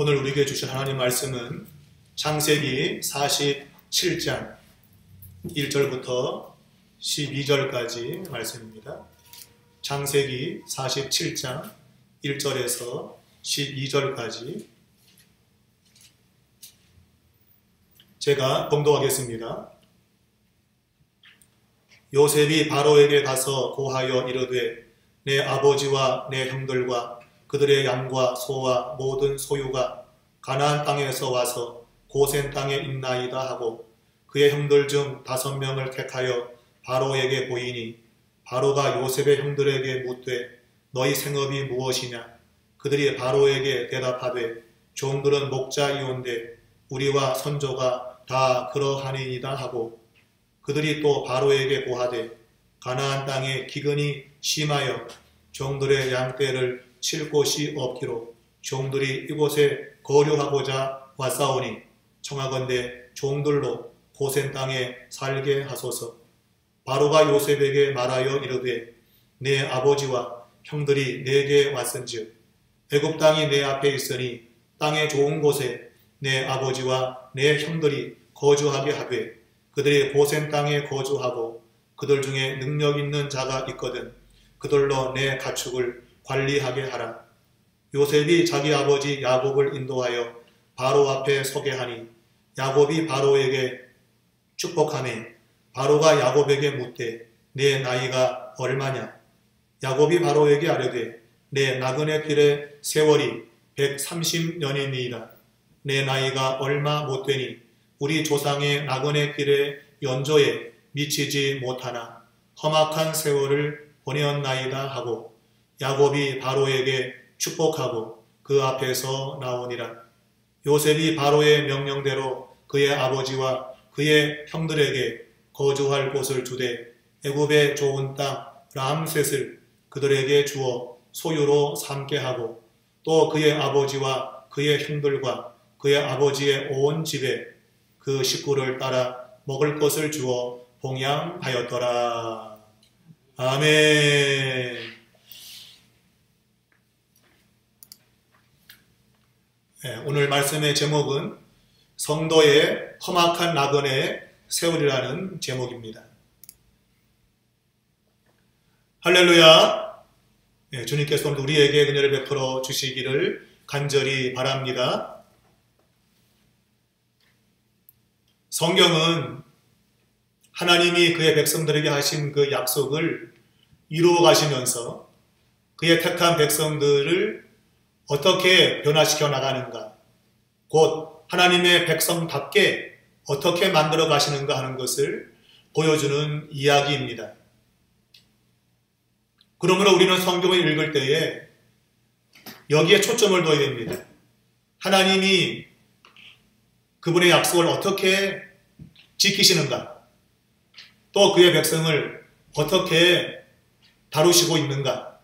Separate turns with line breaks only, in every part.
오늘 우리에게 주신 하나님 말씀은 창세기 47장 1절부터 12절까지 말씀입니다. 창세기 47장 1절에서 12절까지 제가 봉독하겠습니다. 요셉이 바로에게 가서 고하여 이르되 내 아버지와 내 형들과 그들의 양과 소와 모든 소유가 가나안 땅에서 와서 고센 땅에 있나이다 하고 그의 형들 중 5명을 택하여 바로에게 보이니 바로가 요셉의 형들에게 묻되 너희 생업이 무엇이냐? 그들이 바로에게 대답하되 종들은 목자이온데 우리와 선조가 다 그러하니이다 하고 그들이 또 바로에게 고하되 가나안 땅에 기근이 심하여 종들의 양떼를 칠 곳이 없기로 종들이 이곳에 거류하고자 왔사오니 청하건대 종들로 고센 땅에 살게 하소서. 바로가 요셉에게 말하여 이르되 내 아버지와 형들이 내게 왔은즉 애굽 땅이 내 앞에 있으니 땅의 좋은 곳에 내 아버지와 내 형들이 거주하게 하되 그들이 고센 땅에 거주하고 그들 중에 능력 있는 자가 있거든 그들로 내 가축을 관리하게 하라. 요셉이 자기 아버지 야곱을 인도하여 바로 앞에 서게 하니 야곱이 바로에게 축복하매 바로가 야곱에게 묻되 내 나이가 얼마냐? 야곱이 바로에게 아뢰되 내 나그네 길의 세월이 130년이니이다. 내 나이가 얼마 못되니 우리 조상의 나그네 길의 연조에 미치지 못하나 험악한 세월을 보내었나이다 하고 야곱이 바로에게 축복하고 그 앞에서 나오니라. 요셉이 바로의 명령대로 그의 아버지와 그의 형들에게 거주할 곳을 주되 애굽의 좋은 땅 람셋을 그들에게 주어 소유로 삼게 하고 또 그의 아버지와 그의 형들과 그의 아버지의 온 집에 그 식구를 따라 먹을 것을 주어 봉양하였더라. 아멘. 오늘 말씀의 제목은 성도의 험악한 나그네의 세월이라는 제목입니다. 할렐루야. 주님께서 오늘 우리에게 은혜를 베풀어 주시기를 간절히 바랍니다. 성경은 하나님이 그의 백성들에게 하신 그 약속을 이루어 가시면서 그의 택한 백성들을 어떻게 변화시켜 나가는가, 곧 하나님의 백성답게 어떻게 만들어 가시는가 하는 것을 보여주는 이야기입니다. 그러므로 우리는 성경을 읽을 때에 여기에 초점을 둬야 됩니다. 하나님이 그분의 약속을 어떻게 지키시는가, 또 그의 백성을 어떻게 다루시고 있는가,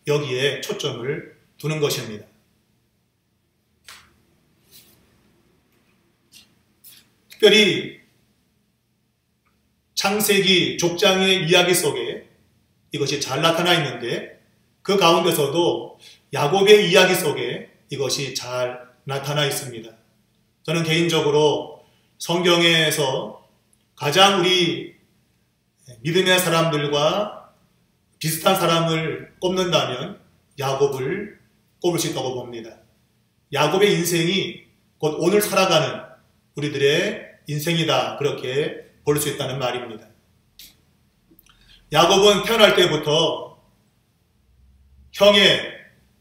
여기에 초점을 두는 것입니다. 특별히 창세기 족장의 이야기 속에 이것이 잘 나타나 있는데 그 가운데서도 야곱의 이야기 속에 이것이 잘 나타나 있습니다. 저는 개인적으로 성경에서 가장 우리 믿음의 사람들과 비슷한 사람을 꼽는다면 야곱을 꼽을 수 있다고 봅니다. 야곱의 인생이 곧 오늘 살아가는 우리들의 인생이다, 그렇게 볼 수 있다는 말입니다. 야곱은 태어날 때부터 형의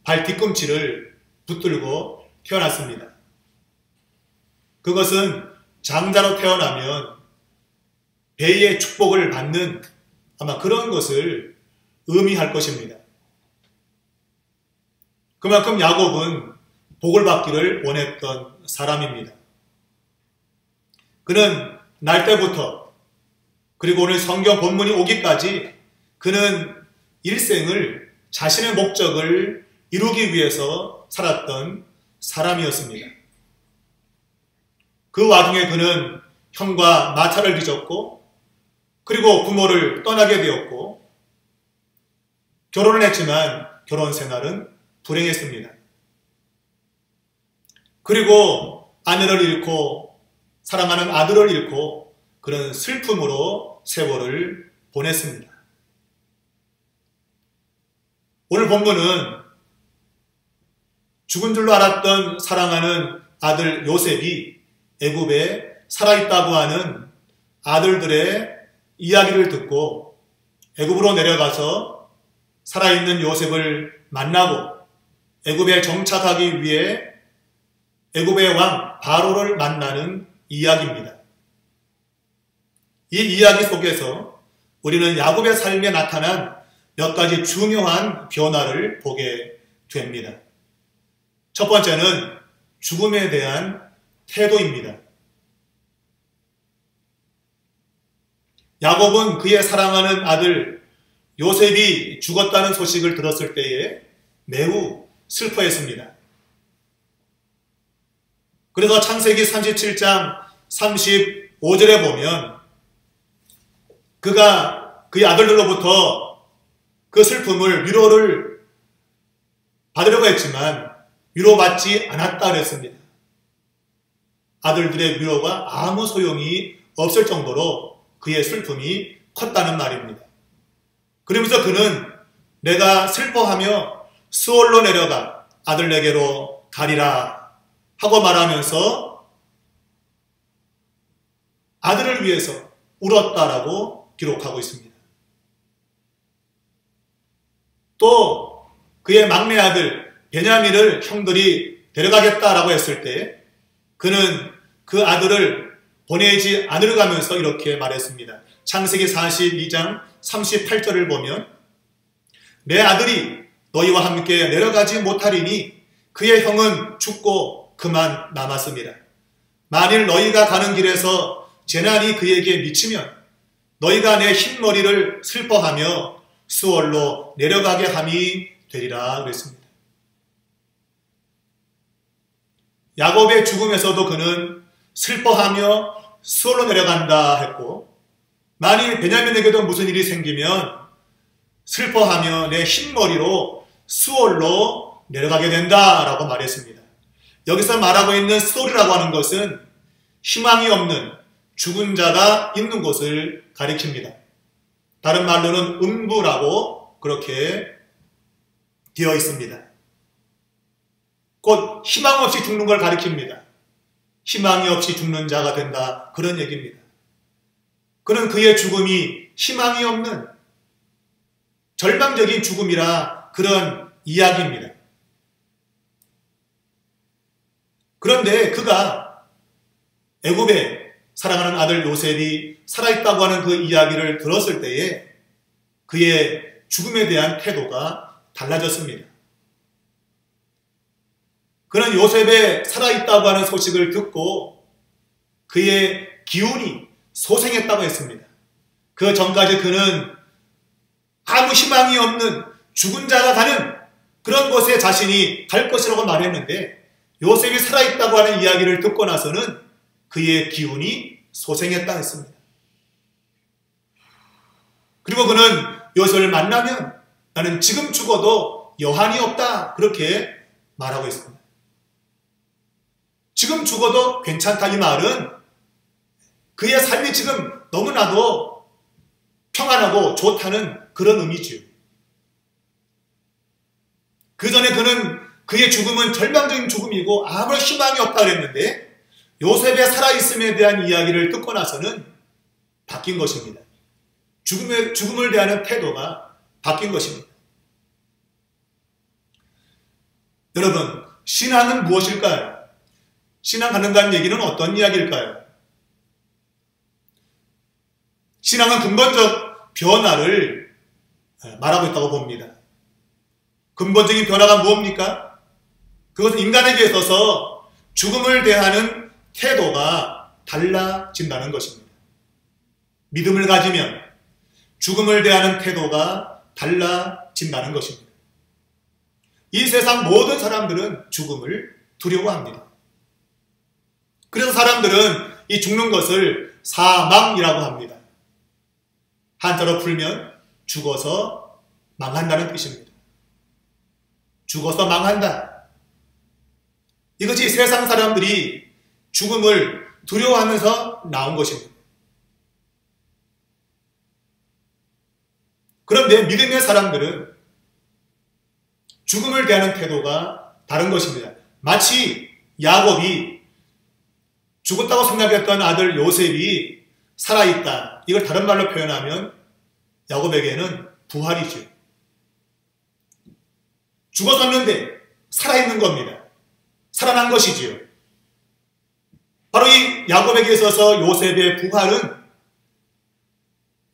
발 뒤꿈치를 붙들고 태어났습니다. 그것은 장자로 태어나면 배의 축복을 받는 아마 그런 것을 의미할 것입니다. 그만큼 야곱은 복을 받기를 원했던 사람입니다. 그는 날 때부터 그리고 오늘 성경 본문이 오기까지 그는 일생을 자신의 목적을 이루기 위해서 살았던 사람이었습니다. 그 와중에 그는 형과 마찰을 빚었고 그리고 부모를 떠나게 되었고 결혼을 했지만 결혼 생활은 불행했습니다. 그리고 아내를 잃고 사랑하는 아들을 잃고 그런 슬픔으로 세월을 보냈습니다. 오늘 본문은 죽은 줄로 알았던 사랑하는 아들 요셉이 애굽에 살아있다고 하는 아들들의 이야기를 듣고 애굽으로 내려가서 살아있는 요셉을 만나고 애굽에 정착하기 위해 애굽의 왕 바로를 만나는 이야기입니다. 이 이야기 속에서 우리는 야곱의 삶에 나타난 몇 가지 중요한 변화를 보게 됩니다. 첫 번째는 죽음에 대한 태도입니다. 야곱은 그의 사랑하는 아들 요셉이 죽었다는 소식을 들었을 때에 매우 슬퍼했습니다. 그래서 창세기 37장 35절에 보면 그가 그의 아들들로부터 그 슬픔을 위로를 받으려고 했지만 위로받지 않았다 그랬습니다. 아들들의 위로가 아무 소용이 없을 정도로 그의 슬픔이 컸다는 말입니다. 그러면서 그는 내가 슬퍼하며 수월로 내려가 아들에게로 가리라 하고 말하면서 아들을 위해서 울었다라고 기록하고 있습니다. 또 그의 막내 아들 베냐민을 형들이 데려가겠다라고 했을 때 그는 그 아들을 보내지 않으려 하면서 이렇게 말했습니다. 창세기 42장 38절을 보면 내 아들이 너희와 함께 내려가지 못하리니 그의 형은 죽고 그만 남았습니다. 만일 너희가 가는 길에서 재난이 그에게 미치면 너희가 내 흰머리를 슬퍼하며 수월로 내려가게 함이 되리라 그랬습니다. 야곱의 죽음에서도 그는 슬퍼하며 수월로 내려간다 했고 만일 베냐민에게도 무슨 일이 생기면 슬퍼하며 내 흰머리로 수월로 내려가게 된다라고 말했습니다. 여기서 말하고 있는 수월이라고 하는 것은 희망이 없는 죽은 자가 있는 곳을 가리킵니다. 다른 말로는 음부라고 그렇게 되어 있습니다. 곧 희망 없이 죽는 걸 가리킵니다. 희망이 없이 죽는 자가 된다 그런 얘기입니다. 그는 그의 죽음이 희망이 없는 절망적인 죽음이라 그런 이야기입니다. 그런데 그가 애굽에 사랑하는 아들 요셉이 살아있다고 하는 그 이야기를 들었을 때에 그의 죽음에 대한 태도가 달라졌습니다. 그는 요셉의 살아있다고 하는 소식을 듣고 그의 기운이 소생했다고 했습니다. 그 전까지 그는 아무 희망이 없는 죽은 자가 가는 그런 곳에 자신이 갈 것이라고 말했는데 요셉이 살아있다고 하는 이야기를 듣고 나서는 그의 기운이 소생했다 했습니다. 그리고 그는 요셉을 만나면 나는 지금 죽어도 여한이 없다 그렇게 말하고 있습니다. 지금 죽어도 괜찮다 이 말은 그의 삶이 지금 너무나도 평안하고 좋다는 그런 의미지요. 그 전에 그는 그의 죽음은 절망적인 죽음이고 아무런 희망이 없다 그랬는데 요셉의 살아있음에 대한 이야기를 듣고 나서는 바뀐 것입니다. 죽음을 대하는 태도가 바뀐 것입니다. 여러분, 신앙은 무엇일까요? 신앙 갖는다는 얘기는 어떤 이야기일까요? 신앙은 근본적 변화를 말하고 있다고 봅니다. 근본적인 변화가 무엇입니까? 그것은 인간에게 있어서 죽음을 대하는 태도가 달라진다는 것입니다. 믿음을 가지면 죽음을 대하는 태도가 달라진다는 것입니다. 이 세상 모든 사람들은 죽음을 두려워합니다. 그래서 사람들은 이 죽는 것을 사망이라고 합니다. 한자로 풀면 죽어서 망한다는 뜻입니다. 죽어서 망한다. 이것이 세상 사람들이 죽음을 두려워하면서 나온 것입니다. 그런데 믿음의 사람들은 죽음을 대하는 태도가 다른 것입니다. 마치 야곱이 죽었다고 생각했던 아들 요셉이 살아있다. 이걸 다른 말로 표현하면 야곱에게는 부활이죠. 죽었었는데 살아있는 겁니다. 살아난 것이지요. 바로 이 야곱에게 있어서 요셉의 부활은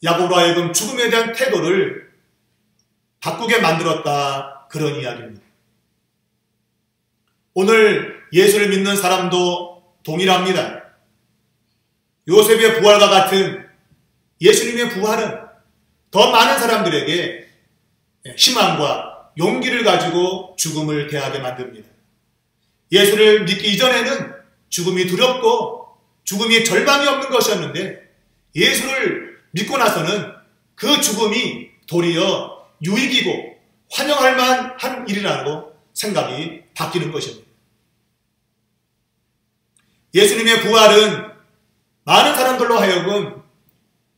야곱으로 하여금 죽음에 대한 태도를 바꾸게 만들었다. 그런 이야기입니다. 오늘 예수를 믿는 사람도 동일합니다. 요셉의 부활과 같은 예수님의 부활은 더 많은 사람들에게 희망과 용기를 가지고 죽음을 대하게 만듭니다. 예수를 믿기 이전에는 죽음이 두렵고 죽음이 절망이 없는 것이었는데 예수를 믿고 나서는 그 죽음이 도리어 유익이고 환영할 만한 일이라고 생각이 바뀌는 것입니다. 예수님의 부활은 많은 사람들로 하여금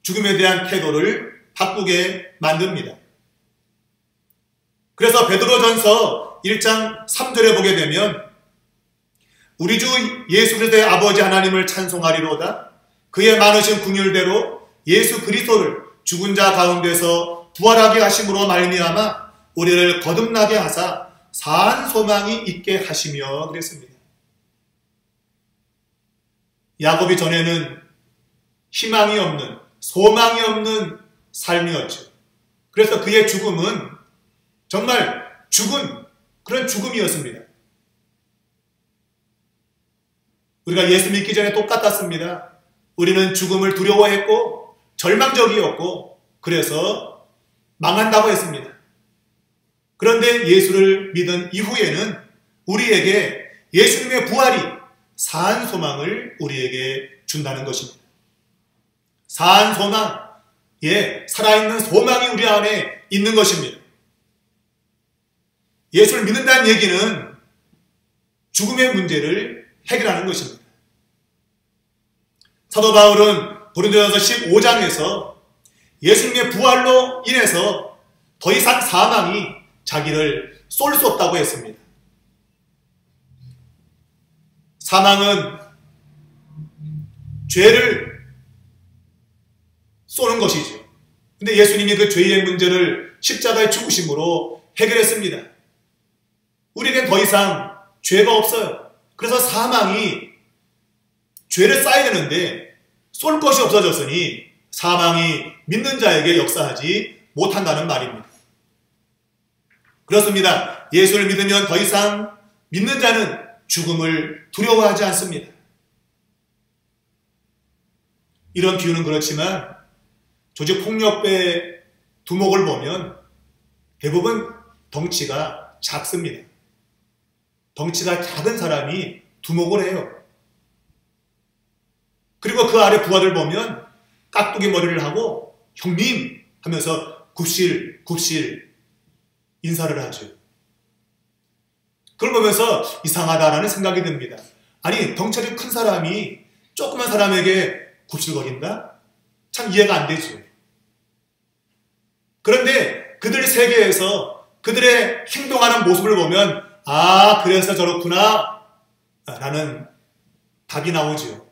죽음에 대한 태도를 바꾸게 만듭니다. 그래서 베드로전서 1장 3절에 보게 되면 우리 주 예수 그리스도의 아버지 하나님을 찬송하리로다. 그의 많으신 긍휼대로 예수 그리스도를 죽은 자 가운데서 부활하게 하심으로 말미암아 우리를 거듭나게 하사 사한 소망이 있게 하시며 그랬습니다. 야곱이 전에는 희망이 없는 소망이 없는 삶이었죠. 그래서 그의 죽음은 정말 죽은 그런 죽음이었습니다. 우리가 예수 믿기 전에 똑같았습니다. 우리는 죽음을 두려워했고 절망적이었고 그래서 망한다고 했습니다. 그런데 예수를 믿은 이후에는 우리에게 예수님의 부활이 사한 소망을 우리에게 준다는 것입니다. 사한 소망, 살아있는 소망이 우리 안에 있는 것입니다. 예수를 믿는다는 얘기는 죽음의 문제를 해결하는 것입니다. 사도 바울은 고린도전서 15장에서 예수님의 부활로 인해서 더 이상 사망이 자기를 쏠 수 없다고 했습니다. 사망은 죄를 쏘는 것이죠. 근데 예수님이 그 죄의 문제를 십자가의 죽으심으로 해결했습니다. 우리에겐 더 이상 죄가 없어요. 그래서 사망이 죄를 쌓아야 되는데 쏠 것이 없어졌으니 사망이 믿는 자에게 역사하지 못한다는 말입니다. 그렇습니다. 예수를 믿으면 더 이상 믿는 자는 죽음을 두려워하지 않습니다. 이런 비유는 그렇지만 조직폭력배의 두목을 보면 대부분 덩치가 작습니다. 덩치가 작은 사람이 두목을 해요. 그리고 그 아래 부하들 보면 깍두기 머리를 하고 형님 하면서 굽실 굽실 인사를 하죠. 그걸 보면서 이상하다라는 생각이 듭니다. 아니 덩치가 큰 사람이 조그만 사람에게 굽실거린다? 참 이해가 안 되죠. 그런데 그들 세계에서 그들의 행동하는 모습을 보면 아 그래서 저렇구나 라는 답이 나오죠.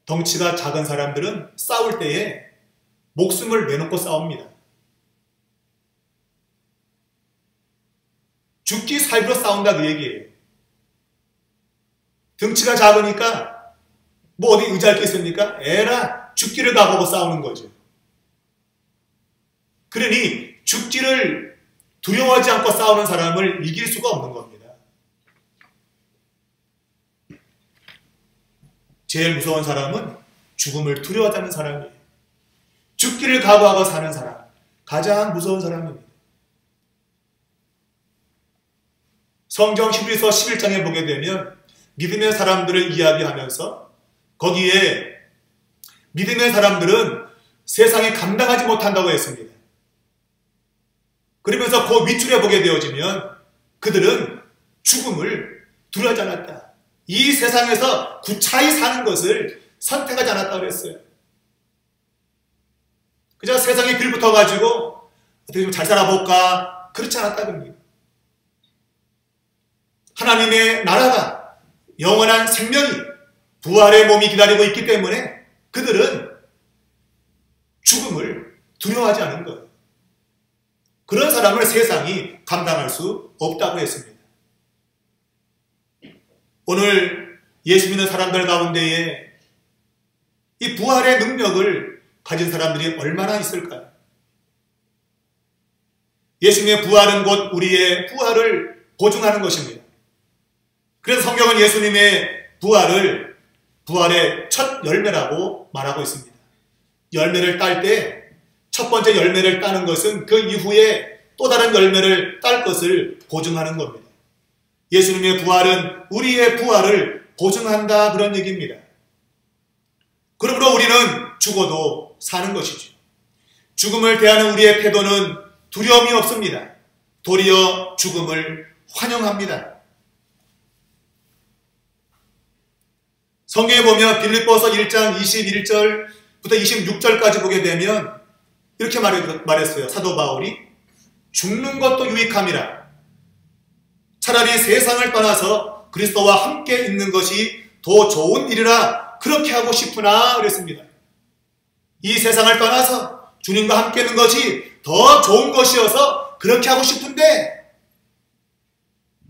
덩치가 작은 사람들은 싸울 때에 목숨을 내놓고 싸웁니다. 죽기 살기로 싸운다 그 얘기예요. 덩치가 작으니까 뭐 어디 의지할 게 있습니까? 에라 죽기를 각오하고 싸우는 거죠. 그러니 죽기를 두려워하지 않고 싸우는 사람을 이길 수가 없는 겁니다. 제일 무서운 사람은 죽음을 두려워하는 사람이에요. 죽기를 각오하고 사는 사람, 가장 무서운 사람입니다. 성경 히브리서 11장에 보게 되면 믿음의 사람들을 이야기하면서 거기에 믿음의 사람들은 세상에 감당하지 못한다고 했습니다. 그러면서 그 밑줄에 보게 되어지면 그들은 죽음을 두려워하지 않았다. 이 세상에서 구차히 사는 것을 선택하지 않았다고 그랬어요. 그저 세상에 빌붙어가지고 어떻게 좀 잘 살아볼까? 그렇지 않았다는 하나님의 나라가 영원한 생명이 부활의 몸이 기다리고 있기 때문에 그들은 죽음을 두려워하지 않은 거예요. 그런 사람을 세상이 감당할 수 없다고 했습니다. 오늘 예수 믿는 사람들 가운데에 이 부활의 능력을 가진 사람들이 얼마나 있을까요? 예수님의 부활은 곧 우리의 부활을 보증하는 것입니다. 그래서 성경은 예수님의 부활의 첫 열매라고 말하고 있습니다. 열매를 딸 때 첫 번째 열매를 따는 것은 그 이후에 또 다른 열매를 딸 것을 보증하는 겁니다. 예수님의 부활은 우리의 부활을 보증한다 그런 얘기입니다. 그러므로 우리는 죽어도 사는 것이죠. 죽음을 대하는 우리의 태도는 두려움이 없습니다. 도리어 죽음을 환영합니다. 성경에 보면 빌립보서 1장 21절부터 26절까지 보게 되면 이렇게 말했어요. 사도 바울이 죽는 것도 유익함이라. 차라리 세상을 떠나서 그리스도와 함께 있는 것이 더 좋은 일이라 그렇게 하고 싶으나 그랬습니다. 이 세상을 떠나서 주님과 함께 있는 것이 더 좋은 것이어서 그렇게 하고 싶은데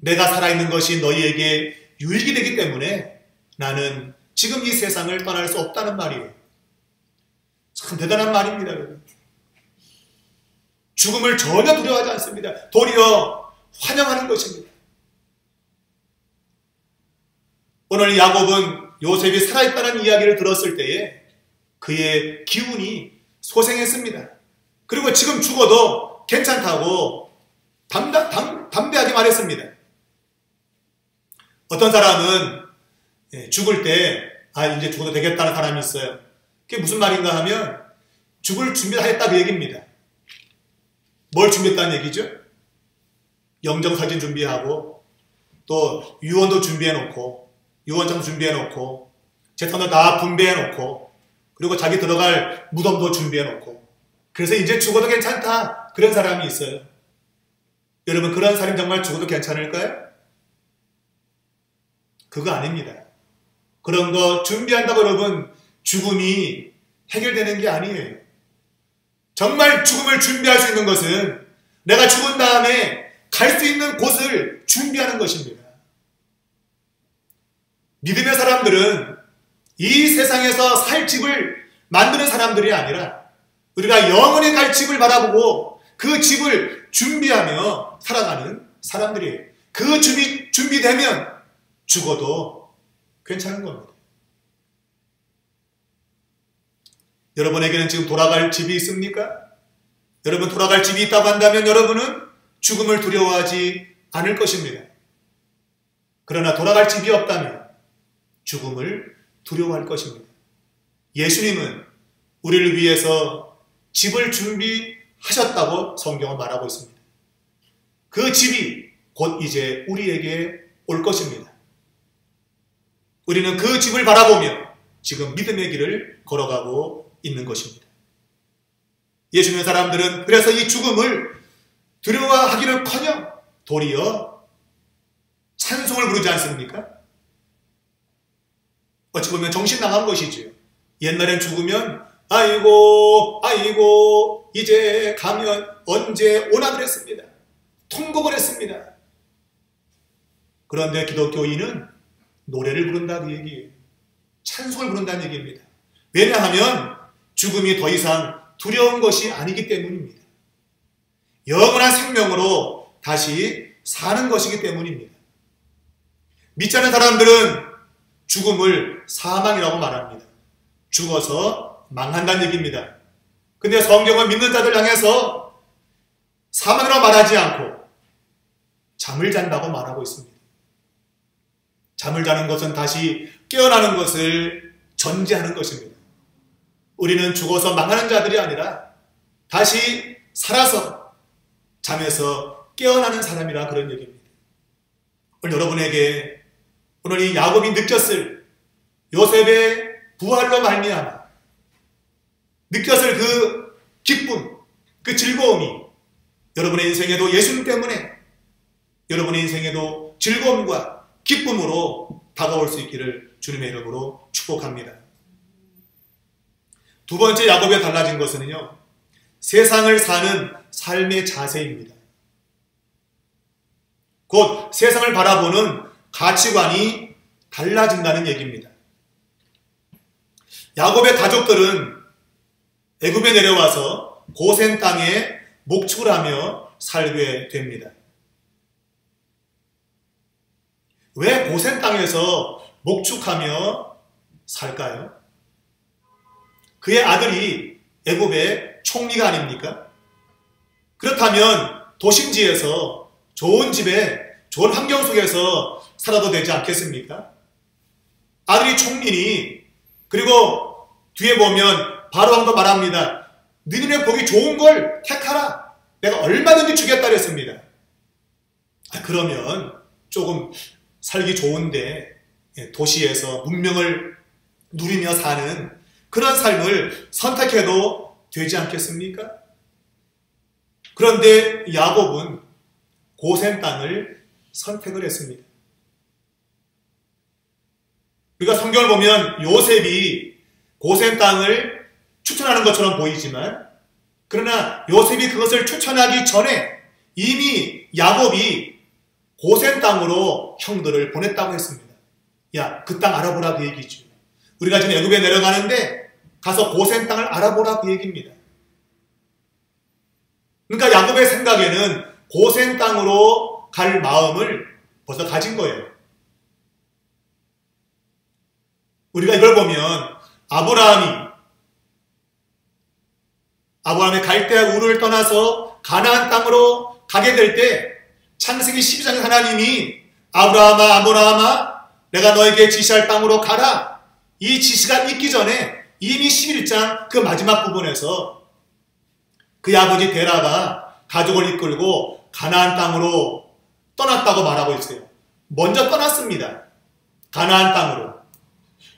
내가 살아있는 것이 너희에게 유익이 되기 때문에 나는 지금 이 세상을 떠날 수 없다는 말이에요. 참 대단한 말입니다. 여러분. 죽음을 전혀 두려워하지 않습니다. 도리어 환영하는 것입니다. 오늘 야곱은 요셉이 살아있다는 이야기를 들었을 때에 그의 기운이 소생했습니다. 그리고 지금 죽어도 괜찮다고 담대하게 말했습니다. 어떤 사람은 죽을 때 이제 죽어도 되겠다는 사람이 있어요. 그게 무슨 말인가 하면 죽을 준비를 하겠다 그 얘기입니다. 뭘 준비했다는 얘기죠? 영정사진 준비하고 또 유언도 준비해놓고 유언장 준비해놓고 재산도 다 분배해놓고 그리고 자기 들어갈 무덤도 준비해놓고 그래서 이제 죽어도 괜찮다 그런 사람이 있어요. 여러분 그런 사람이 정말 죽어도 괜찮을까요? 그거 아닙니다. 그런 거 준비한다고 여러분 죽음이 해결되는 게 아니에요. 정말 죽음을 준비할 수 있는 것은 내가 죽은 다음에 갈 수 있는 곳을 준비하는 것입니다. 믿음의 사람들은 이 세상에서 살 집을 만드는 사람들이 아니라 우리가 영원히 갈 집을 바라보고 그 집을 준비하며 살아가는 사람들이에요. 그 집이 준비되면 죽어도 괜찮은 겁니다. 여러분에게는 지금 돌아갈 집이 있습니까? 여러분 돌아갈 집이 있다고 한다면 여러분은 죽음을 두려워하지 않을 것입니다. 그러나 돌아갈 집이 없다면 죽음을 두려워할 것입니다. 예수님은 우리를 위해서 집을 준비하셨다고 성경은 말하고 있습니다. 그 집이 곧 이제 우리에게 올 것입니다. 우리는 그 집을 바라보며 지금 믿음의 길을 걸어가고 있는 것입니다. 예수 믿는 사람들은 그래서 이 죽음을 두려워하기를커녕 도리어 찬송을 부르지 않습니까? 어찌 보면 정신 나간 것이지요. 옛날엔 죽으면 아이고 이제 가면 언제 오나 그랬습니다. 통곡을 했습니다. 그런데 기독교인은 노래를 부른다 그 얘기예요. 찬송을 부른다는 얘기입니다. 왜냐하면 죽음이 더 이상 두려운 것이 아니기 때문입니다. 영원한 생명으로 다시 사는 것이기 때문입니다. 믿지 않는 사람들은 죽음을 사망이라고 말합니다. 죽어서 망한다는 얘기입니다. 근데 성경은 믿는 자들 향해서 사망이라고 말하지 않고 잠을 잔다고 말하고 있습니다. 잠을 자는 것은 다시 깨어나는 것을 전제하는 것입니다. 우리는 죽어서 망하는 자들이 아니라 다시 살아서 잠에서 깨어나는 사람이라 그런 얘기입니다. 오늘 여러분에게 오늘 이 야곱이 느꼈을 요셉의 부활로 말미암아 느꼈을 그 기쁨, 그 즐거움이 여러분의 인생에도 예수님 때문에 여러분의 인생에도 즐거움과 기쁨으로 다가올 수 있기를 주님의 이름으로 축복합니다. 두 번째 야곱에 달라진 것은요, 세상을 사는 삶의 자세입니다. 곧 세상을 바라보는 가치관이 달라진다는 얘기입니다. 야곱의 가족들은 애굽에 내려와서 고센 땅에 목축을 하며 살게 됩니다. 왜 고센 땅에서 목축하며 살까요? 그의 아들이 애굽의 총리가 아닙니까? 그렇다면 도심지에서 좋은 집에 좋은 환경 속에서 살아도 되지 않겠습니까? 아들이 총리니, 그리고 뒤에 보면 바로 왕도 말합니다. 너희는 보기 좋은 걸 택하라. 내가 얼마든지 주겠다 그랬습니다. 그러면 조금 살기 좋은데 도시에서 문명을 누리며 사는 그런 삶을 선택해도 되지 않겠습니까? 그런데 야곱은 고센 땅을 선택을 했습니다. 우리가 성경을 보면 요셉이 고센 땅을 추천하는 것처럼 보이지만, 그러나 요셉이 그것을 추천하기 전에 이미 야곱이 고센 땅으로 형들을 보냈다고 했습니다. 야, 그 땅 알아보라 그 얘기죠. 우리가 지금 애굽에 내려가는데 가서 고센 땅을 알아보라 그 얘기입니다. 그러니까 야곱의 생각에는 고센 땅으로 갈 마음을 벌써 가진 거예요. 우리가 이걸 보면 아브라함의 갈대아 우르를 떠나서 가나안 땅으로 가게 될 때 창세기 12장에 하나님이 아브라함아 내가 너에게 지시할 땅으로 가라, 이 지시가 있기 전에 이미 11장 그 마지막 부분에서 그의 아버지 데라가 가족을 이끌고 가나안 땅으로 떠났다고 말하고 있어요. 먼저 떠났습니다. 가나안 땅으로.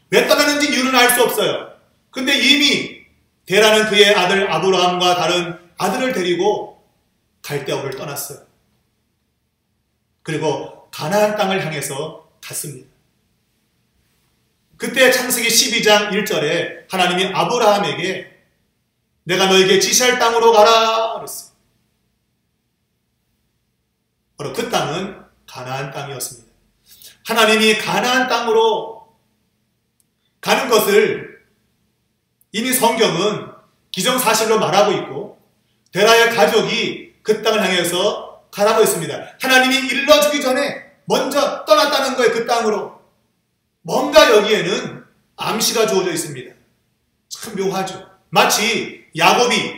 왜 떠났는지 이유는 알 수 없어요. 근데 이미 데라는 그의 아들 아브라함과 다른 아들을 데리고 갈대아우를 떠났어요. 그리고 가나안 땅을 향해서 갔습니다. 그때 창세기 12장 1절에 하나님이 아브라함에게 내가 너에게 지시할 땅으로 가라 그랬어요. 바로 그 땅은 가나안 땅이었습니다. 하나님이 가나안 땅으로 가는 것을 이미 성경은 기정사실로 말하고 있고, 데라의 가족이 그 땅을 향해서 가라고 했습니다. 하나님이 일러주기 전에 먼저 떠났다는 거예요. 그 땅으로. 뭔가 여기에는 암시가 주어져 있습니다. 참 묘하죠. 마치 야곱이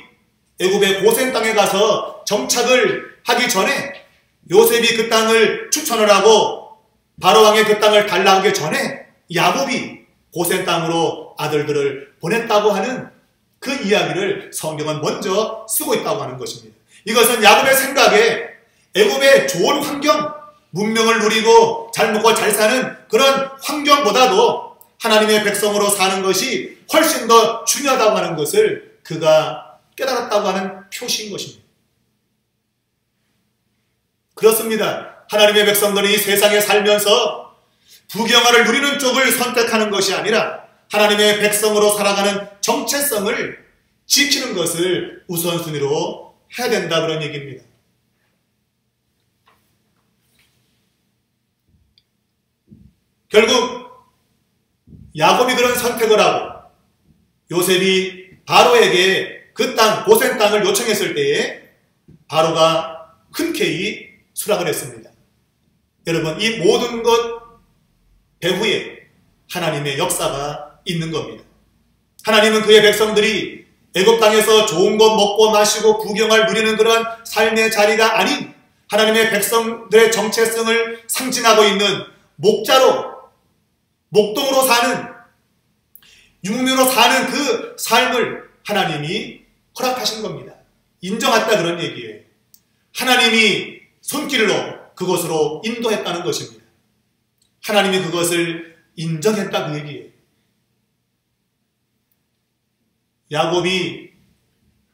애굽의 고센 땅에 가서 정착을 하기 전에 요셉이 그 땅을 추천을 하고 바로왕의 그 땅을 달라 하기 전에 야곱이 고센 땅으로 아들들을 보냈다고 하는 그 이야기를 성경은 먼저 쓰고 있다고 하는 것입니다. 이것은 야곱의 생각에 애굽의 좋은 환경, 문명을 누리고 잘 먹고 잘 사는 그런 환경보다도 하나님의 백성으로 사는 것이 훨씬 더 중요하다고 하는 것을 그가 깨달았다고 하는 표시인 것입니다. 그렇습니다. 하나님의 백성들이 세상에 살면서 부경화를 누리는 쪽을 선택하는 것이 아니라 하나님의 백성으로 살아가는 정체성을 지키는 것을 우선순위로 해야 된다, 그런 얘기입니다. 결국 야곱이 그런 선택을 하고 요셉이 바로에게 그 땅, 고센 땅을 요청했을 때에 바로가 흔쾌히 수락을 했습니다. 여러분, 이 모든 것 배후에 하나님의 역사가 있는 겁니다. 하나님은 그의 백성들이 애굽 땅에서 좋은 것 먹고 마시고 부경을 누리는 그런 삶의 자리가 아닌 하나님의 백성들의 정체성을 상징하고 있는 목자로, 목동으로 사는, 유목민으로 사는 그 삶을 하나님이 허락하신 겁니다. 인정했다, 그런 얘기예요. 하나님이 손길로 그곳으로 인도했다는 것입니다. 하나님이 그것을 인정했다 그 얘기예요. 야곱이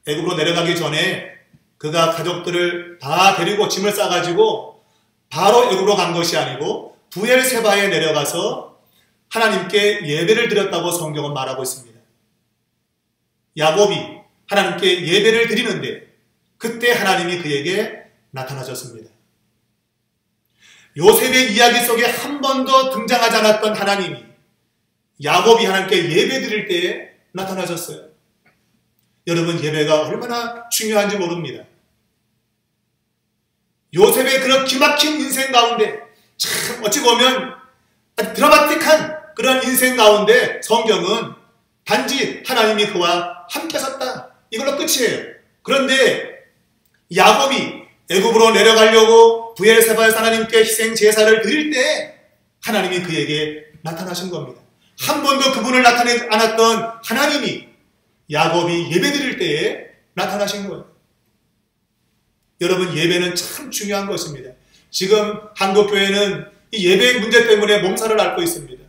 애굽으로 내려가기 전에 그가 가족들을 다 데리고 짐을 싸가지고 바로 애굽으로 간 것이 아니고 부엘세바에 내려가서 하나님께 예배를 드렸다고 성경은 말하고 있습니다. 야곱이 하나님께 예배를 드리는데 그때 하나님이 그에게 나타나셨습니다. 요셉의 이야기 속에 한 번도 등장하지 않았던 하나님이 야곱이 하나님께 예배 드릴 때에 나타나셨어요. 여러분, 예배가 얼마나 중요한지 모릅니다. 요셉의 그런 기막힌 인생 가운데 참 어찌 보면 드라마틱한 그런 인생 가운데 성경은 단지 하나님이 그와 함께 섰다, 이걸로 끝이에요. 그런데 야곱이 애굽으로 내려가려고 부엘세바에서 하나님께 희생 제사를 드릴 때 하나님이 그에게 나타나신 겁니다. 한 번도 그분을 나타내지 않았던 하나님이 야곱이 예배 드릴 때에 나타나신 거예요. 여러분, 예배는 참 중요한 것입니다. 지금 한국교회는 이 예배의 문제 때문에 몸살을 앓고 있습니다.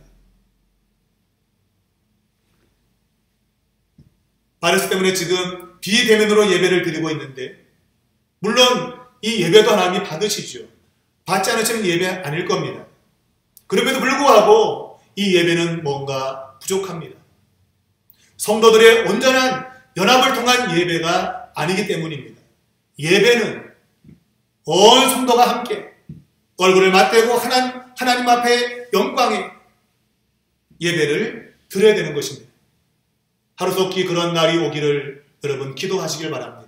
바이러스 때문에 지금 비대면으로 예배를 드리고 있는데, 물론 이 예배도 하나님이 받으시죠. 받지 않으시면 예배 아닐 겁니다. 그럼에도 불구하고 이 예배는 뭔가 부족합니다. 성도들의 온전한 연합을 통한 예배가 아니기 때문입니다. 예배는 온 성도가 함께 얼굴을 맞대고 하나님 앞에 영광의 예배를 드려야 되는 것입니다. 하루속히 그런 날이 오기를 여러분 기도하시길 바랍니다.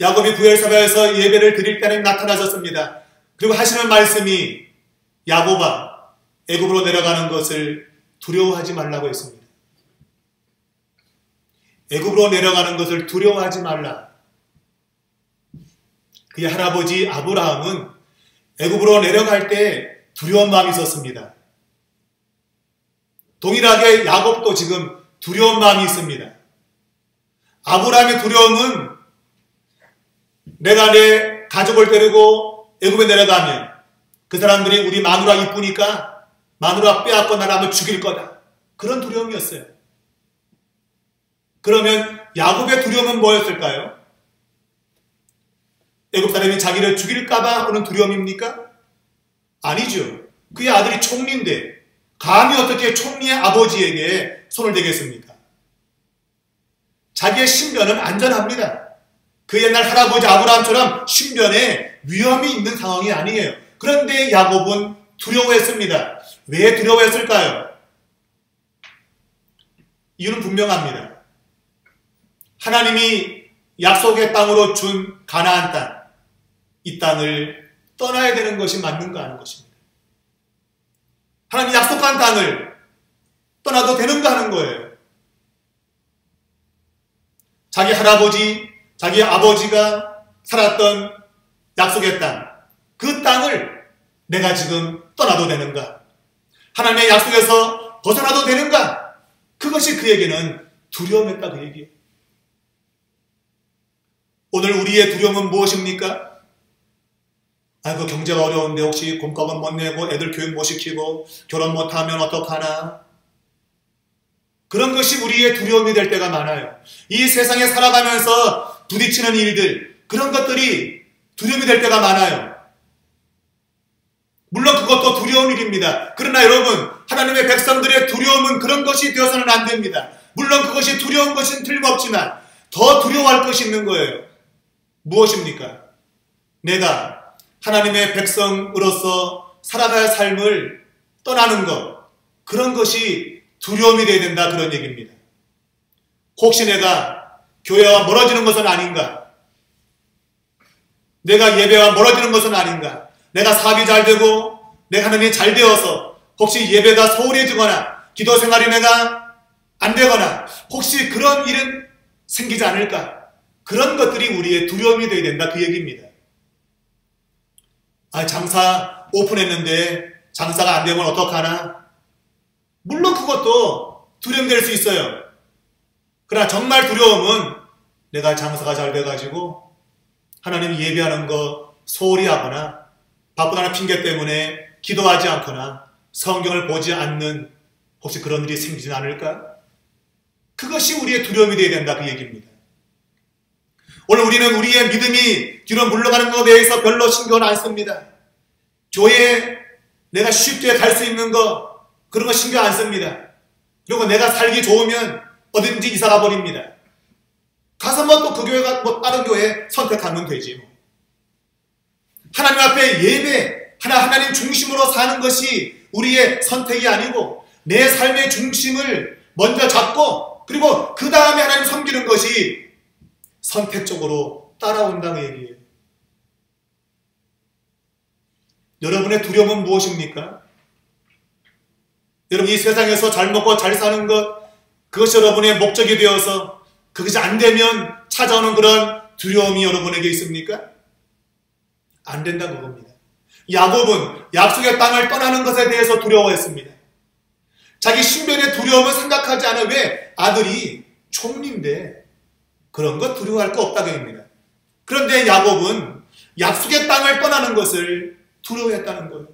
야곱이 부엘세바에서 예배를 드릴 때는 나타나셨습니다. 그리고 하시는 말씀이 야곱아, 애굽으로 내려가는 것을 두려워하지 말라고 했습니다. 애굽으로 내려가는 것을 두려워하지 말라. 그의 할아버지 아브라함은 애굽으로 내려갈 때 두려운 마음이 있었습니다. 동일하게 야곱도 지금 두려운 마음이 있습니다. 아브라함의 두려움은 내가 내 가족을 데리고 애굽에 내려가면 그 사람들이 우리 마누라 이쁘니까 마누라 빼앗고 나를 한번 죽일 거다, 그런 두려움이었어요. 그러면 야곱의 두려움은 뭐였을까요? 애굽 사람이 자기를 죽일까봐 하는 두려움입니까? 아니죠. 그의 아들이 총리인데 감히 어떻게 총리의 아버지에게 손을 대겠습니까? 자기의 신변은 안전합니다. 그 옛날 할아버지 아브라함처럼 신변에 위험이 있는 상황이 아니에요. 그런데 야곱은 두려워했습니다. 왜 두려워했을까요? 이유는 분명합니다. 하나님이 약속의 땅으로 준 가나안 땅, 이 땅을 떠나야 되는 것이 맞는가 하는 것입니다. 하나님이 약속한 땅을 떠나도 되는가 하는 거예요. 자기 할아버지, 자기 아버지가 살았던 약속의 땅, 그 땅을 내가 지금 떠나도 되는가? 하나님의 약속에서 벗어나도 되는가? 그것이 그에게는 두려움이었다, 그 얘기예요. 오늘 우리의 두려움은 무엇입니까? 아이고, 경제가 어려운데 혹시 공과금 못 내고 애들 교육 못 시키고 결혼 못하면 어떡하나? 그런 것이 우리의 두려움이 될 때가 많아요. 이 세상에 살아가면서 부딪히는 일들, 그런 것들이 두려움이 될 때가 많아요. 물론 그것도 두려운 일입니다. 그러나 여러분, 하나님의 백성들의 두려움은 그런 것이 되어서는 안 됩니다. 물론 그것이 두려운 것은 틀림없지만 더 두려워할 것이 있는 거예요. 무엇입니까? 내가 하나님의 백성으로서 살아갈 삶을 떠나는 것, 그런 것이 두려움이 되어야 된다, 그런 얘기입니다. 혹시 내가 교회와 멀어지는 것은 아닌가? 내가 예배와 멀어지는 것은 아닌가? 내가 사업이 잘 되고 내가 하나님이 잘 되어서 혹시 예배가 소홀해지거나 기도 생활이 내가 안 되거나 혹시 그런 일은 생기지 않을까? 그런 것들이 우리의 두려움이 되어야 된다, 그 얘기입니다. 장사 오픈했는데 장사가 안 되면 어떡하나? 물론 그것도 두려움될 수 있어요. 그러나 정말 두려움은 내가 장사가 잘 돼가지고 하나님 예배하는 거 소홀히 하거나 바쁘다는 핑계 때문에 기도하지 않거나 성경을 보지 않는 혹시 그런 일이 생기진 않을까? 그것이 우리의 두려움이 되어야 된다 그 얘기입니다. 오늘 우리는 우리의 믿음이 뒤로 물러가는 것에 대해서 별로 신경을 안 씁니다. 교회에 내가 쉽게 갈 수 있는 거 그런 거 신경 안 씁니다. 그리고 내가 살기 좋으면 어딘지 이사가 버립니다. 가서 뭐 또 그 교회가 뭐 다른 교회 선택하면 되지 뭐. 하나님 앞에 예배 하나님 중심으로 사는 것이 우리의 선택이 아니고 내 삶의 중심을 먼저 잡고 그리고 그 다음에 하나님 섬기는 것이 선택적으로 따라온다는 얘기예요. 여러분의 두려움은 무엇입니까? 여러분 이 세상에서 잘 먹고 잘 사는 것 그것이 여러분의 목적이 되어서 그것이 안 되면 찾아오는 그런 두려움이 여러분에게 있습니까? 안 된다는 겁니다. 야곱은 약속의 땅을 떠나는 것에 대해서 두려워했습니다. 자기 신변의 두려움을 생각하지 않아. 왜? 아들이 총리인데 그런 것 두려워할 거 없다고 합니다. 그런데 야곱은 약속의 땅을 떠나는 것을 두려워했다는 거예요.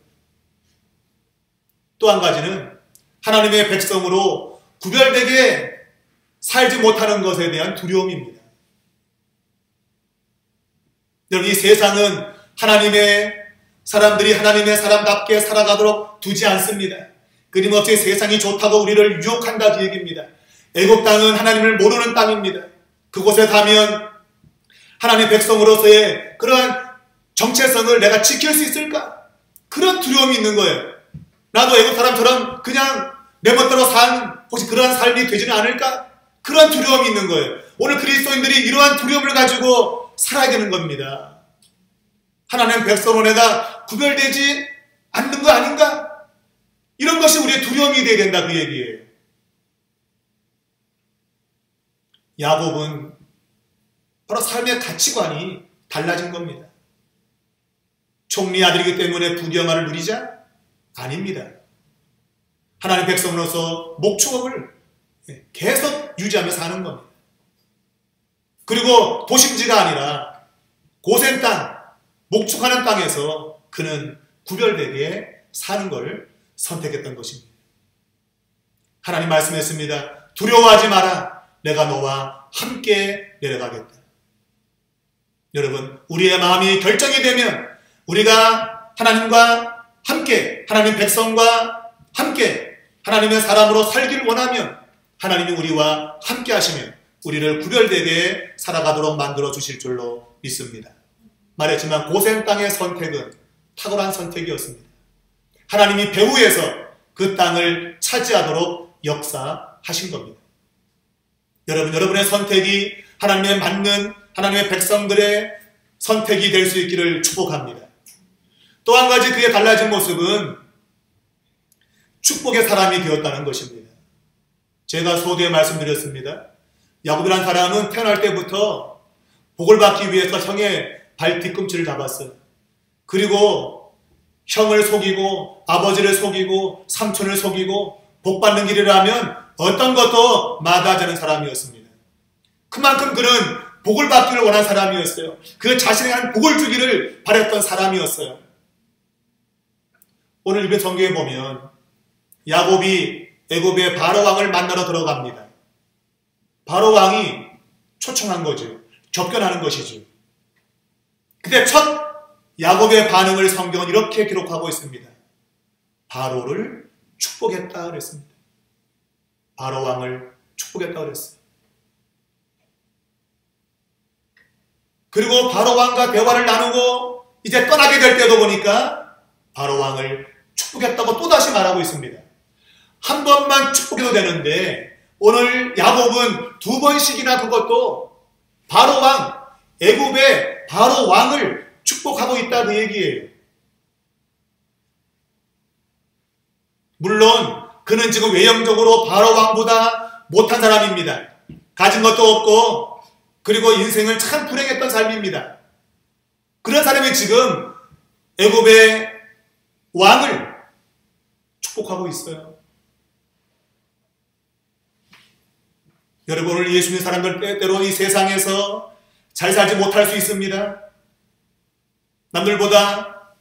또 한 가지는 하나님의 백성으로 구별되게 살지 못하는 것에 대한 두려움입니다. 여러분 이 세상은 하나님의 사람들이 하나님의 사람답게 살아가도록 두지 않습니다. 끊임없이 세상이 좋다고 우리를 유혹한다 그 얘기입니다. 애굽 땅은 하나님을 모르는 땅입니다. 그곳에 가면 하나님의 백성으로서의 그러한 정체성을 내가 지킬 수 있을까? 그런 두려움이 있는 거예요. 나도 애굽 사람처럼 그냥 내 멋대로 사는 혹시 그러한 삶이 되지는 않을까? 그런 두려움이 있는 거예요. 오늘 그리스도인들이 이러한 두려움을 가지고 살아야 되는 겁니다. 하나님 백성으로 내가 구별되지 않는 거 아닌가? 이런 것이 우리의 두려움이 되어야 된다 그 얘기예요. 야곱은 바로 삶의 가치관이 달라진 겁니다. 총리 아들이기 때문에 부귀영화를 누리자? 아닙니다. 하나님 백성으로서 목축업을 계속 유지하며 사는 겁니다. 그리고 도심지가 아니라 고센 땅, 목축하는 땅에서 그는 구별되게 사는 것을 선택했던 것입니다. 하나님 말씀했습니다. 두려워하지 마라. 내가 너와 함께 내려가겠다. 여러분, 우리의 마음이 결정이 되면 우리가 하나님과 함께, 하나님 백성과 함께 하나님의 사람으로 살기를 원하면 하나님이 우리와 함께 하시면 우리를 구별되게 살아가도록 만들어 주실 줄로 믿습니다. 말했지만 고센 땅의 선택은 탁월한 선택이었습니다. 하나님이 배후에서 그 땅을 차지하도록 역사하신 겁니다. 여러분, 여러분의 선택이 하나님의 맞는 하나님의 백성들의 선택이 될 수 있기를 축복합니다. 또 한 가지 그의 달라진 모습은 축복의 사람이 되었다는 것입니다. 제가 소두에 말씀드렸습니다. 야곱이라는 사람은 태어날 때부터 복을 받기 위해서 형의 발 뒤꿈치를 잡았어요. 그리고 형을 속이고 아버지를 속이고 삼촌을 속이고 복받는 길이라면 어떤 것도 마다하지 않은 사람이었습니다. 그만큼 그는 복을 받기를 원한 사람이었어요. 그 자신에게 한 복을 주기를 바랬던 사람이었어요. 오늘 이번 성경에 보면 야곱이 애굽의 바로 왕을 만나러 들어갑니다. 바로 왕이 초청한 거죠. 접견하는 것이죠. 근데 첫 야곱의 반응을 성경은 이렇게 기록하고 있습니다. 바로를 축복했다 그랬습니다. 바로 왕을 축복했다 그랬어요. 그리고 바로 왕과 대화를 나누고 이제 떠나게 될 때도 보니까 바로 왕을 축복했다고 또다시 말하고 있습니다. 한 번만 축복해도 되는데 오늘 야곱은 두 번씩이나 그것도 바로 왕, 애굽의 바로 왕을 축복하고 있다 그 얘기예요. 물론 그는 지금 외형적으로 바로 왕보다 못한 사람입니다. 가진 것도 없고 그리고 인생을 참 불행했던 삶입니다. 그런 사람이 지금 애굽의 왕을 축복하고 있어요. 여러분, 오늘 예수 믿는 사람들 때때로 이 세상에서 잘 살지 못할 수 있습니다. 남들보다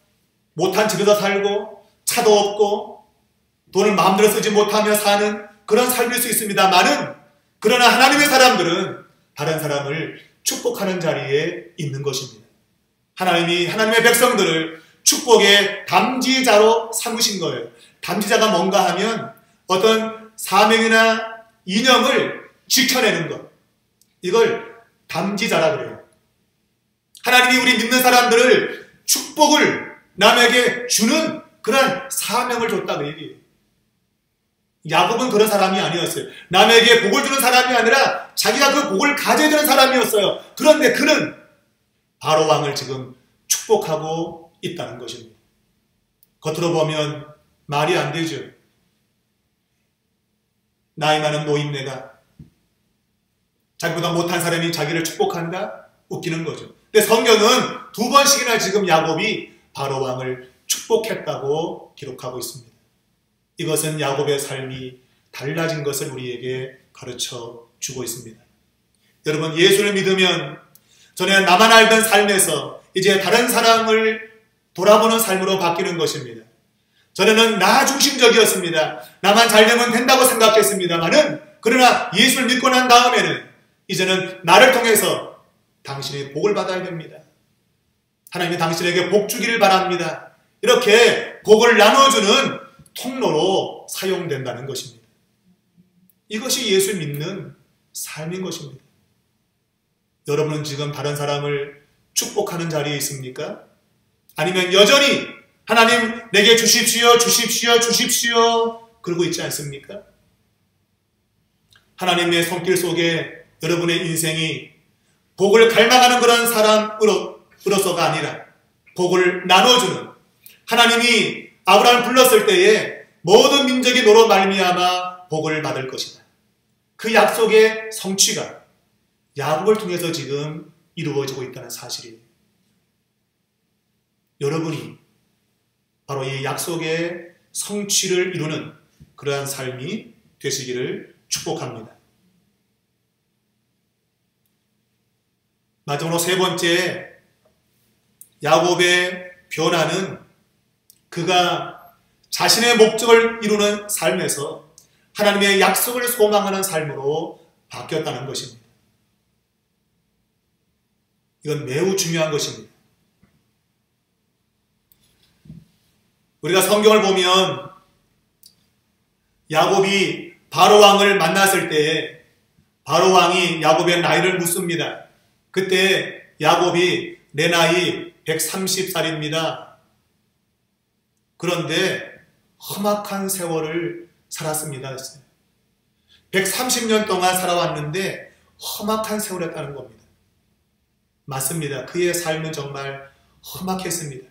못한 집에서 살고 차도 없고 돈을 마음대로 쓰지 못하며 사는 그런 삶일 수 있습니다만은, 그러나 하나님의 사람들은 다른 사람을 축복하는 자리에 있는 것입니다. 하나님이 하나님의 백성들을 축복의 담지자로 삼으신 거예요. 담지자가 뭔가 하면 어떤 사명이나 이념을 지켜내는 것, 이걸 담지자라 그래요. 하나님이 우리 믿는 사람들을 축복을 남에게 주는 그런 사명을 줬다 그 얘기예요. 야곱은 그런 사람이 아니었어요. 남에게 복을 주는 사람이 아니라 자기가 그 복을 가져야 되는 사람이었어요. 그런데 그는 바로 왕을 지금 축복하고 있다는 것입니다. 겉으로 보면 말이 안 되죠. 나이 많은 노인네가 자기보다 못한 사람이 자기를 축복한다? 웃기는 거죠. 근데 성경은 2번씩이나 지금 야곱이 바로 왕을 축복했다고 기록하고 있습니다. 이것은 야곱의 삶이 달라진 것을 우리에게 가르쳐 주고 있습니다. 여러분, 예수를 믿으면 전에 나만 알던 삶에서 이제 다른 사람을 돌아보는 삶으로 바뀌는 것입니다. 전에는 나 중심적이었습니다. 나만 잘 되면 된다고 생각했습니다만은, 그러나 예수를 믿고 난 다음에는 이제는 나를 통해서 당신이 복을 받아야 됩니다. 하나님이 당신에게 복 주기를 바랍니다. 이렇게 복을 나눠주는 통로로 사용된다는 것입니다. 이것이 예수 믿는 삶인 것입니다. 여러분은 지금 다른 사람을 축복하는 자리에 있습니까? 아니면 여전히 하나님 내게 주십시오, 주십시오, 주십시오 그러고 있지 않습니까? 하나님의 손길 속에 여러분의 인생이 복을 갈망하는 그런 사람으로서가 아니라 복을 나눠주는, 하나님이 아브라함을 불렀을 때에 모든 민족이 너로 말미암아 복을 받을 것이다, 그 약속의 성취가 야곱을 통해서 지금 이루어지고 있다는 사실이에요. 여러분이 바로 이 약속의 성취를 이루는 그러한 삶이 되시기를 축복합니다. 마지막으로 3번째, 야곱의 변화는 그가 자신의 목적을 이루는 삶에서 하나님의 약속을 소망하는 삶으로 바뀌었다는 것입니다. 이건 매우 중요한 것입니다. 우리가 성경을 보면 야곱이 바로왕을 만났을 때에 바로왕이 야곱의 나이를 묻습니다. 그때 야곱이 내 나이 130살입니다. 그런데 험악한 세월을 살았습니다. 130년 동안 살아왔는데 험악한 세월이었다는 겁니다. 맞습니다. 그의 삶은 정말 험악했습니다.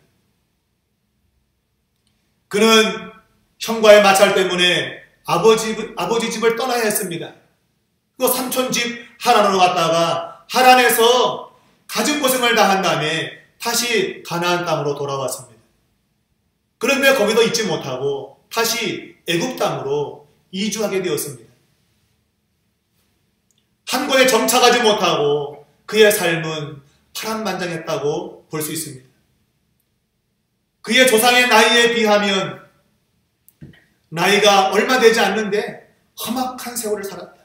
그는 형과의 마찰 때문에 아버지 집을 떠나야 했습니다. 그 삼촌 집 하란으로 갔다가 하란에서 가진 고생을 당한 다음에 다시 가나안 땅으로 돌아왔습니다. 그런데 거기도 있지 못하고 다시 애굽 땅으로 이주하게 되었습니다. 한 곳에 정착하지 못하고 그의 삶은 파란만장했다고 볼 수 있습니다. 그의 조상의 나이에 비하면 나이가 얼마 되지 않는데 험악한 세월을 살았다.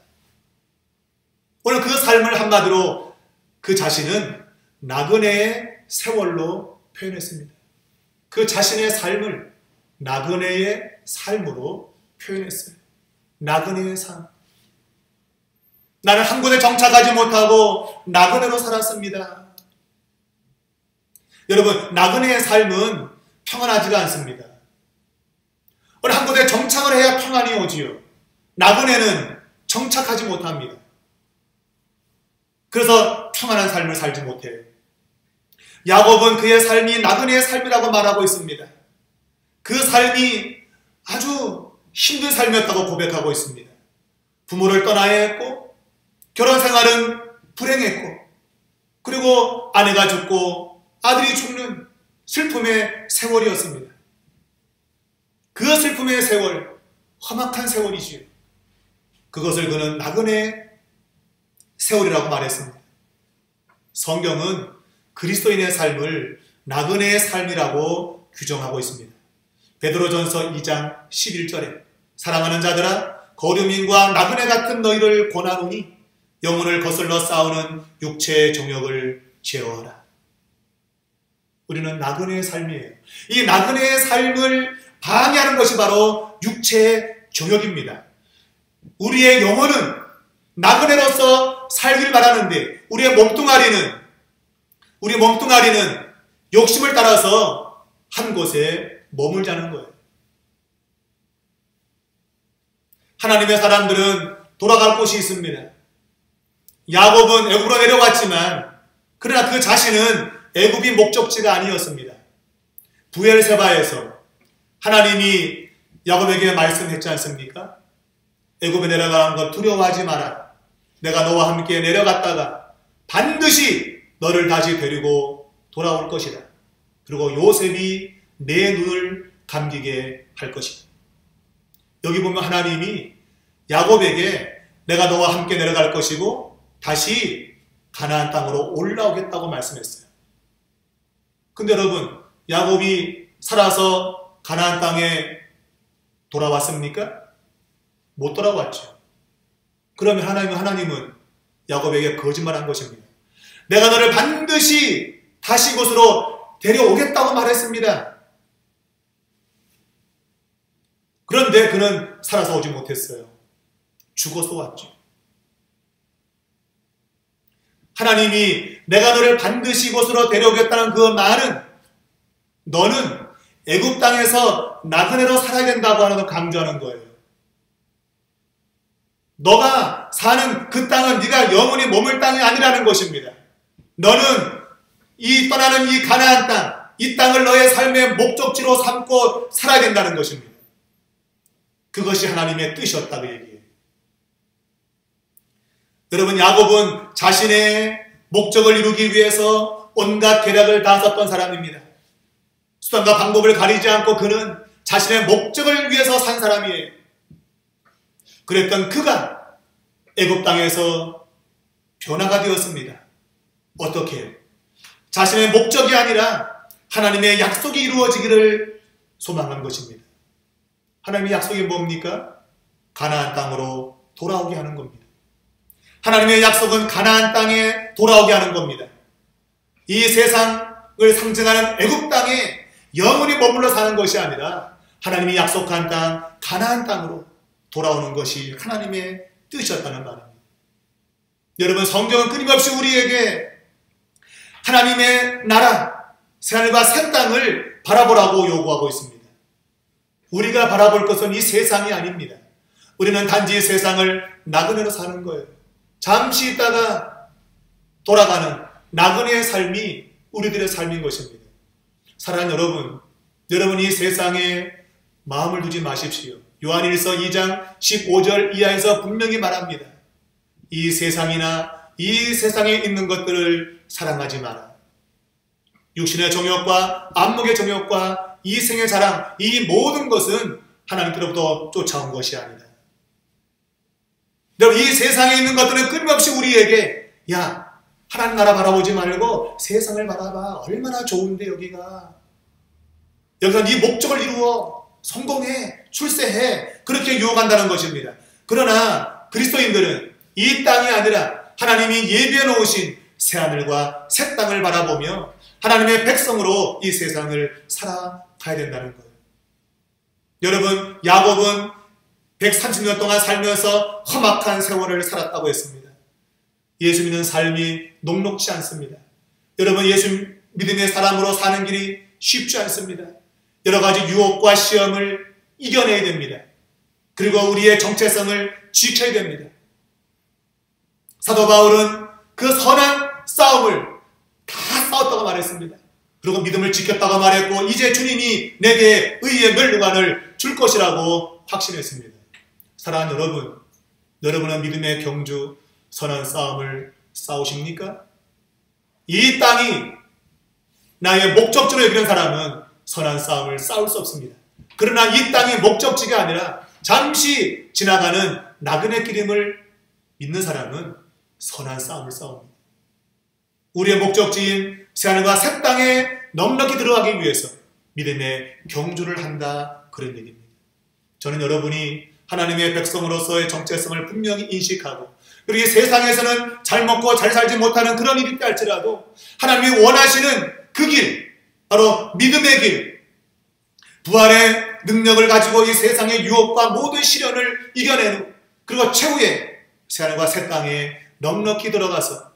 오늘 그 삶을 한마디로 그 자신은 나그네의 세월로 표현했습니다. 그 자신의 삶을 나그네의 삶으로 표현했어요. 나그네의 삶. 나는 한 곳에 정착하지 못하고 나그네로 살았습니다. 여러분, 나그네의 삶은 평안하지가 않습니다. 어느 한 곳에 정착을 해야 평안이 오지요. 나그네는 정착하지 못합니다. 그래서 평안한 삶을 살지 못해요. 야곱은 그의 삶이 나그네의 삶이라고 말하고 있습니다. 그 삶이 아주 힘든 삶이었다고 고백하고 있습니다. 부모를 떠나야 했고, 결혼 생활은 불행했고, 그리고 아내가 죽고 아들이 죽는 슬픔의 세월이었습니다. 그 슬픔의 세월, 험악한 세월이지요. 그것을 그는 나그네의 세월이라고 말했습니다. 성경은 그리스도인의 삶을 나그네의 삶이라고 규정하고 있습니다. 베드로전서 2장 11절에 사랑하는 자들아 거류민과 나그네 같은 너희를 권하노니 영혼을 거슬러 싸우는 육체의 정욕을 제어하라. 우리는 나그네의 삶이에요. 이 나그네의 삶을 방해하는 것이 바로 육체의 정욕입니다. 우리의 영혼은 나그네로서 살길 바라는데 우리의 몸뚱아리는 욕심을 따라서 한 곳에 머물자는 거예요. 하나님의 사람들은 돌아갈 곳이 있습니다. 야곱은 애굽으로 내려갔지만 그러나 그 자신은 애굽이 목적지가 아니었습니다. 부엘세바에서 하나님이 야곱에게 말씀했지 않습니까? 애굽에 내려가는 것 두려워하지 마라. 내가 너와 함께 내려갔다가 반드시 너를 다시 데리고 돌아올 것이다. 그리고 요셉이 내 눈을 감기게 할 것이다. 여기 보면 하나님이 야곱에게 내가 너와 함께 내려갈 것이고 다시 가나안 땅으로 올라오겠다고 말씀했어요. 근데 여러분, 야곱이 살아서 가나안 땅에 돌아왔습니까? 못 돌아왔죠. 그러면 하나님은 야곱에게 거짓말한 것입니다. 내가 너를 반드시 다시 이곳으로 데려오겠다고 말했습니다. 그런데 그는 살아서 오지 못했어요. 죽어서 왔죠. 하나님이 내가 너를 반드시 이곳으로 데려오겠다는 그 말은 너는 애굽 땅에서 나그네로 살아야 된다고 하는 걸 강조하는 거예요. 너가 사는 그 땅은 네가 영원히 머물 땅이 아니라는 것입니다. 너는 떠나는 이 가나안 땅, 이 땅을 너의 삶의 목적지로 삼고 살아야 된다는 것입니다. 그것이 하나님의 뜻이었다고 얘기해요. 여러분, 야곱은 자신의 목적을 이루기 위해서 온갖 계략을 다 썼던 사람입니다. 수단과 방법을 가리지 않고 그는 자신의 목적을 위해서 산 사람이에요. 그랬던 그가 애굽 땅에서 변화가 되었습니다. 어떻게? 자신의 목적이 아니라 하나님의 약속이 이루어지기를 소망한 것입니다. 하나님의 약속이 뭡니까? 가나안 땅으로 돌아오게 하는 겁니다. 하나님의 약속은 가나안 땅에 돌아오게 하는 겁니다. 이 세상을 상징하는 애굽 땅에 영원히 머물러 사는 것이 아니라 하나님이 약속한 땅 가나안 땅으로 돌아오는 것이 하나님의 뜻이었다는 말입니다. 여러분, 성경은 끊임없이 우리에게 하나님의 나라, 새하늘과 새 땅을 바라보라고 요구하고 있습니다. 우리가 바라볼 것은 이 세상이 아닙니다. 우리는 단지 이 세상을 나그네로 사는 거예요. 잠시 있다가 돌아가는 나그네의 삶이 우리들의 삶인 것입니다. 사랑하는 여러분, 여러분이 세상에 마음을 두지 마십시오. 요한일서 2장 15절 이하에서 분명히 말합니다. 이 세상이나 이 세상에 있는 것들을 사랑하지 마라. 육신의 정욕과 안목의 정욕과 이생의 자랑, 이 모든 것은 하나님께로부터 쫓아온 것이 아니다. 이 세상에 있는 것들은 끊임없이 우리에게 하나님 나라 바라보지 말고 세상을 바라봐. 얼마나 좋은데 여기가. 여기서 네 목적을 이루어. 성공해. 출세해. 그렇게 유혹한다는 것입니다. 그러나 그리스도인들은 이 땅이 아니라 하나님이 예비해 놓으신 새하늘과 새 땅을 바라보며 하나님의 백성으로 이 세상을 살아가야 된다는 거예요. 여러분, 야곱은 130년 동안 살면서 험악한 세월을 살았다고 했습니다. 예수 믿는 삶이 녹록지 않습니다. 여러분, 예수 믿음의 사람으로 사는 길이 쉽지 않습니다. 여러 가지 유혹과 시험을 이겨내야 됩니다. 그리고 우리의 정체성을 지켜야 됩니다. 사도 바울은 그 선한 싸움을 다 싸웠다고 말했습니다. 그리고 믿음을 지켰다고 말했고 이제 주님이 내게 의의 멸류관을 줄 것이라고 확신했습니다. 사랑하는 여러분, 여러분은 믿음의 경주 선한 싸움을 싸우십니까? 이 땅이 나의 목적지로 여기는 사람은 선한 싸움을 싸울 수 없습니다. 그러나 이 땅이 목적지가 아니라 잠시 지나가는 나그네 길임을 믿는 사람은 선한 싸움을 싸웁니다. 우리의 목적지인 새하늘과 새 땅에 넉넉히 들어가기 위해서 믿음의 경주를 한다, 그런 얘기입니다. 저는 여러분이 하나님의 백성으로서의 정체성을 분명히 인식하고, 그리고 이 세상에서는 잘 먹고 잘 살지 못하는 그런 일이 있다 할지라도 하나님이 원하시는 그 길, 바로 믿음의 길, 부활의 능력을 가지고 이 세상의 유혹과 모든 시련을 이겨내는, 그리고 최후의 새하늘과 새 땅에 넉넉히 들어가서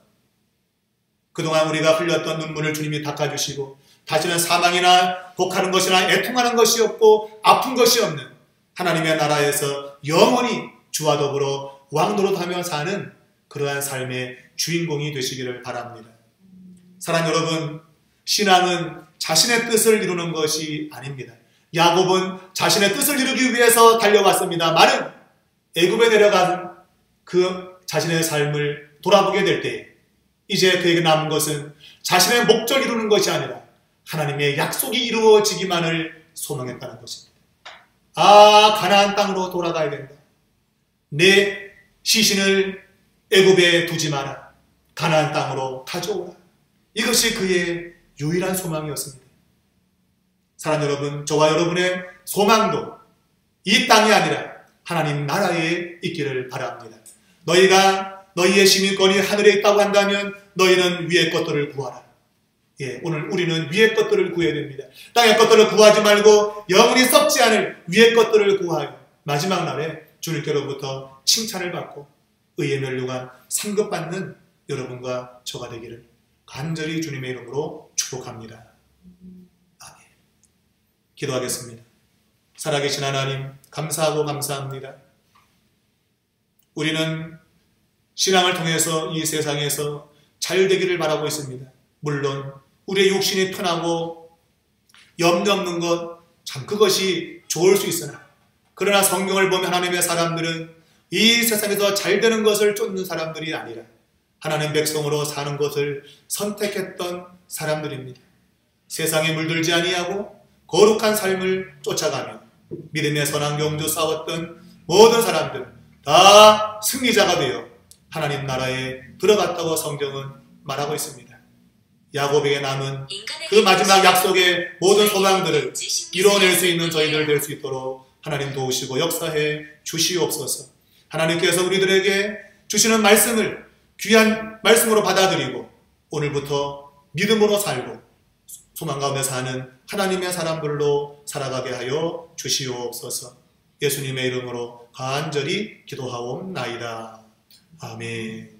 그동안 우리가 흘렸던 눈물을 주님이 닦아주시고 다시는 사망이나 독하는 것이나 애통하는 것이 없고 아픈 것이 없는 하나님의 나라에서 영원히 주와 더불어 왕노릇하며 사는 그러한 삶의 주인공이 되시기를 바랍니다. 사랑하는 여러분, 신앙은 자신의 뜻을 이루는 것이 아닙니다. 야곱은 자신의 뜻을 이루기 위해서 달려갔습니다만은 애굽에 내려간 그 자신의 삶을 돌아보게 될 때 이제 그에게 남은 것은 자신의 목적을 이루는 것이 아니라 하나님의 약속이 이루어지기만을 소망했다는 것입니다. 가나안 땅으로 돌아가야 된다. 내 시신을 애굽에 두지 마라. 가나안 땅으로 가져오라. 이것이 그의 유일한 소망이었습니다. 사랑하는 여러분, 저와 여러분의 소망도 이 땅이 아니라 하나님 나라에 있기를 바랍니다. 너희가 너희의 시민권이 하늘에 있다고 한다면 너희는 위의 것들을 구하라. 오늘 우리는 위의 것들을 구해야 됩니다. 땅의 것들을 구하지 말고 영원히 썩지 않을 위의 것들을 구하여 마지막 날에 주님께로부터 칭찬을 받고 의의 멸류관 상급받는 여러분과 저가 되기를 간절히 주님의 이름으로 축복합니다. 아멘. 기도하겠습니다. 살아계신 하나님, 감사하고 감사합니다. 우리는 신앙을 통해서 이 세상에서 잘 되기를 바라고 있습니다. 물론 우리의 욕심이 편하고 염려 없는 것, 참 그것이 좋을 수 있으나, 그러나 성경을 보면 하나님의 사람들은 이 세상에서 잘 되는 것을 쫓는 사람들이 아니라 하나님 백성으로 사는 것을 선택했던 사람들입니다. 세상에 물들지 아니하고 거룩한 삶을 쫓아가며 믿음의 선한 경주 싸웠던 모든 사람들 다 승리자가 되어 하나님 나라에 들어갔다고 성경은 말하고 있습니다. 야곱에게 남은 그 마지막 약속의 모든 소망들을 이뤄낼 수 있는 저희들 될 수 있도록 하나님 도우시고 역사해 주시옵소서. 하나님께서 우리들에게 주시는 말씀을 귀한 말씀으로 받아들이고 오늘부터 믿음으로 살고 소망 가운데 사는 하나님의 사람들로 살아가게 하여 주시옵소서. 예수님의 이름으로 간절히 기도하옵나이다. 아멘.